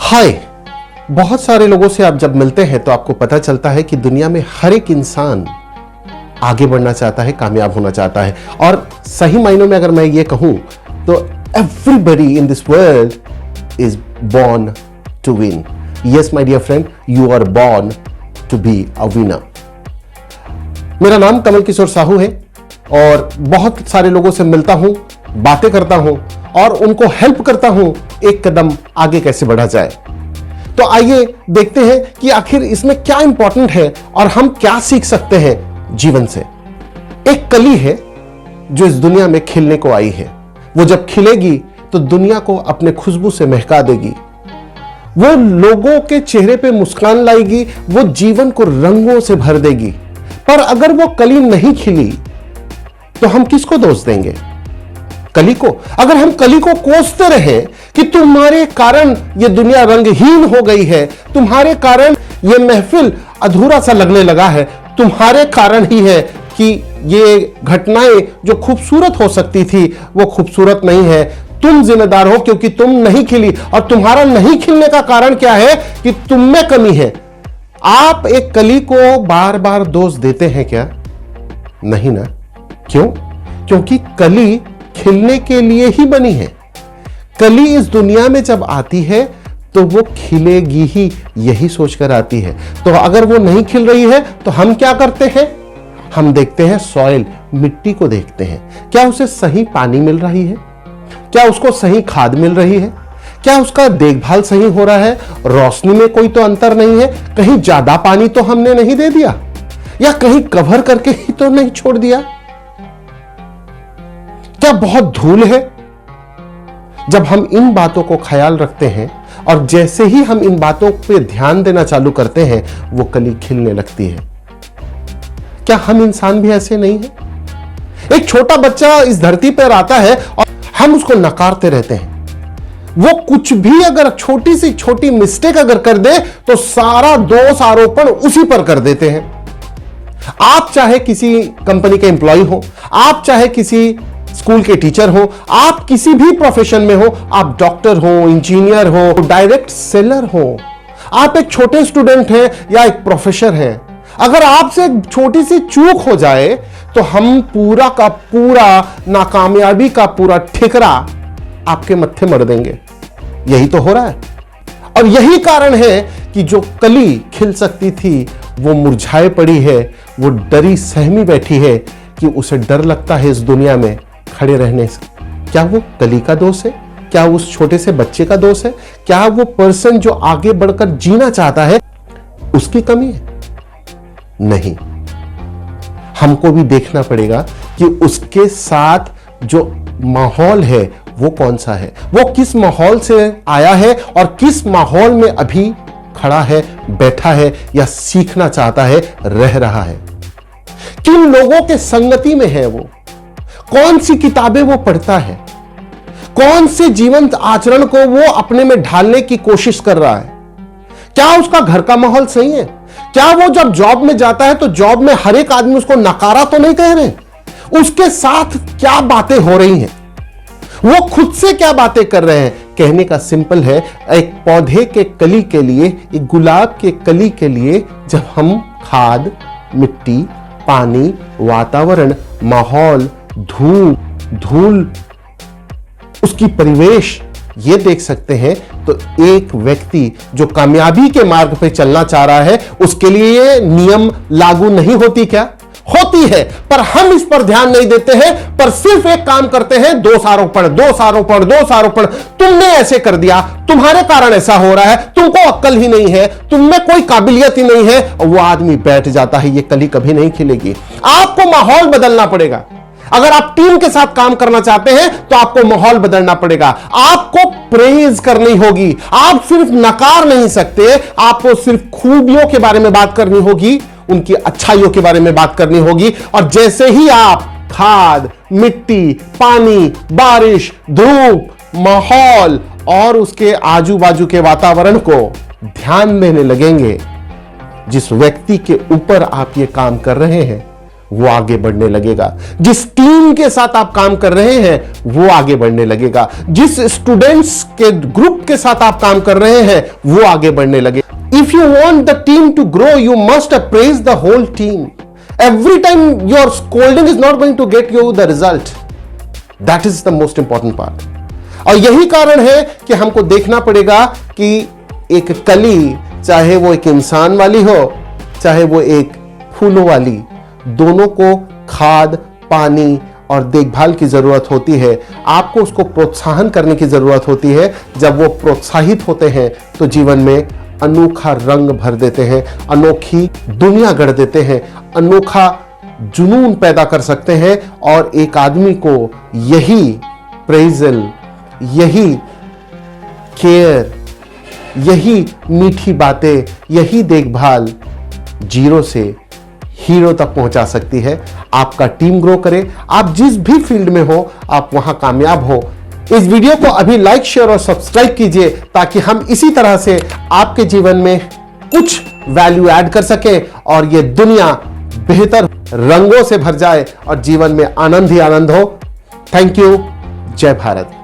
हाय। बहुत सारे लोगों से आप जब मिलते हैं तो आपको पता चलता है कि दुनिया में हर एक इंसान आगे बढ़ना चाहता है, कामयाब होना चाहता है। और सही मायनों में अगर मैं ये कहूं तो everybody in this world is born to win. Yes my dear friend, you are born to be a winner. मेरा नाम कमल किशोर साहू है और बहुत सारे लोगों से मिलता हूं, बातें करता हूं और उनको हेल्प करता हूं एक कदम आगे कैसे बढ़ा जाए। तो आइए देखते हैं कि आखिर इसमें क्या इंपॉर्टेंट है और हम क्या सीख सकते हैं जीवन से। एक कली है जो इस दुनिया में खिलने को आई है। वो जब खिलेगी तो दुनिया को अपने खुशबू से महका देगी, वो लोगों के चेहरे पे मुस्कान लाएगी, वो जीवन को रंगों से भर देगी। पर अगर वो कली नहीं खिली तो हम किसको दोष देंगे? कली को। अगर हम कली को कोसते रहे कि तुम्हारे कारण ये दुनिया रंगहीन हो गई है, तुम्हारे कारण ये महफिल अधूरा सा लगने लगा है, तुम्हारे कारण ही है कि ये घटनाएं जो खूबसूरत हो सकती थी वो खूबसूरत नहीं है, तुम जिम्मेदार हो क्योंकि तुम नहीं खिली। और तुम्हारा नहीं खिलने का कारण क्या है? कि तुम में कमी है। आप एक कली को बार बार दोष देते हैं क्या? नहीं ना। क्यों? क्योंकि कली खिलने के लिए ही बनी है। कली इस दुनिया में जब आती है तो वो खिलेगी ही, यही सोचकर आती है। तो अगर वो नहीं खिल रही है तो हम क्या करते हैं? हम देखते हैं सॉइल, मिट्टी को देखते हैं। क्या उसे सही पानी मिल रही है? क्या उसको सही खाद मिल रही है? क्या उसका देखभाल सही हो रहा है? रोशनी में कोई तो अंतर नहीं है? कहीं ज्यादा पानी तो हमने नहीं दे दिया, या कहीं कवर करके ही तो नहीं छोड़ दिया? क्या बहुत धूल है? जब हम इन बातों को ख्याल रखते हैं और जैसे ही हम इन बातों पे ध्यान देना चालू करते हैं वो कली खिलने लगती है। क्या हम इंसान भी ऐसे नहीं हैं? एक छोटा बच्चा इस धरती पर आता है और हम उसको नकारते रहते हैं। वो कुछ भी अगर छोटी सी छोटी मिस्टेक अगर कर दे तो सारा दोष आरोपण उसी पर कर देते हैं। आप चाहे किसी कंपनी के एम्प्लॉय हो, आप चाहे किसी स्कूल के टीचर हो, आप किसी भी प्रोफेशन में हो, आप डॉक्टर हो, इंजीनियर हो, डायरेक्ट सेलर हो, आप एक छोटे स्टूडेंट हैं या एक प्रोफेसर हैं, अगर आपसे एक छोटी सी चूक हो जाए तो हम पूरा का पूरा नाकामयाबी का पूरा ठिकरा आपके मत्थे मर देंगे। यही तो हो रहा है। और यही कारण है कि जो कली खिल सकती थी वो मुरझाए पड़ी है, वो डरी सहमी बैठी है कि उसे डर लगता है इस दुनिया में खड़े रहने से। क्या वो कली का दोष है? क्या उस छोटे से बच्चे का दोष है? क्या वो पर्सन जो आगे बढ़कर जीना चाहता है उसकी कमी है? नहीं। हमको भी देखना पड़ेगा कि उसके साथ जो माहौल है वो कौन सा है, वो किस माहौल से आया है और किस माहौल में अभी खड़ा है, बैठा है या सीखना चाहता है, रह रहा है। किन लोगों के संगति में है वो, कौन सी किताबें वो पढ़ता है, कौन से जीवंत आचरण को वो अपने में ढालने की कोशिश कर रहा है। क्या उसका घर का माहौल सही है? क्या वो जब जॉब में जाता है तो जॉब में हर एक आदमी उसको नकारा तो नहीं कह रहे? उसके साथ क्या बातें हो रही हैं, वो खुद से क्या बातें कर रहे हैं? कहने का सिंपल है, एक पौधे के कली के लिए, एक गुलाब के कली के लिए जब हम खाद, मिट्टी, पानी, वातावरण, माहौल, धूल, उसकी परिवेश ये देख सकते हैं तो एक व्यक्ति जो कामयाबी के मार्ग पे चलना चाह रहा है उसके लिए ये नियम लागू नहीं होती क्या? होती है, पर हम इस पर ध्यान नहीं देते हैं, पर सिर्फ एक काम करते हैं, दोष आरोपण। तुमने ऐसे कर दिया, तुम्हारे कारण ऐसा हो रहा है, तुमको अक्ल ही नहीं है, तुम में कोई काबिलियत ही नहीं है, और वो आदमी बैठ जाता है। ये कली कभी नहीं खिलेगी। आपको माहौल बदलना पड़ेगा। अगर आप टीम के साथ काम करना चाहते हैं तो आपको माहौल बदलना पड़ेगा। आपको प्रेज करनी होगी। आप सिर्फ नकार नहीं सकते, आपको सिर्फ खूबियों के बारे में बात करनी होगी, उनकी अच्छाइयों के बारे में बात करनी होगी। और जैसे ही आप खाद, मिट्टी, पानी, बारिश, धूप, माहौल और उसके आजू बाजू के वातावरण को ध्यान देने लगेंगे, जिस व्यक्ति के ऊपर आप ये काम कर रहे हैं वो आगे बढ़ने लगेगा। जिस टीम के साथ आप काम कर रहे हैं वो आगे बढ़ने लगेगा। जिस स्टूडेंट्स के ग्रुप के साथ आप काम कर रहे हैं वो आगे बढ़ने लगेगा। If you want the team to grow, you must appraise the whole team. Every time your scolding is not going to get you the result. That is the most important part. और यही कारण है कि हमको देखना पड़ेगा कि एक कली, चाहे वो एक इंसान वाली हो चाहे वो एक फूलों वाली, दोनों को खाद, पानी और देखभाल की जरूरत होती है। आपको उसको प्रोत्साहन करने की जरूरत होती है। जब वो प्रोत्साहित होते हैं तो जीवन में अनोखा रंग भर देते हैं, अनोखी दुनिया गढ़ देते हैं, अनोखा जुनून पैदा कर सकते हैं। और एक आदमी को यही प्रेज़ल, यही केयर, यही मीठी बातें, यही देखभाल जीरो से हीरो तक पहुंचा सकती है। आपका टीम ग्रो करे, आप जिस भी फील्ड में हो आप वहां कामयाब हो। इस वीडियो को अभी लाइक, शेयर और सब्सक्राइब कीजिए ताकि हम इसी तरह से आपके जीवन में कुछ वैल्यू ऐड कर सकें और ये दुनिया बेहतर रंगों से भर जाए और जीवन में आनंद ही आनंद हो। Thank you. जय भारत।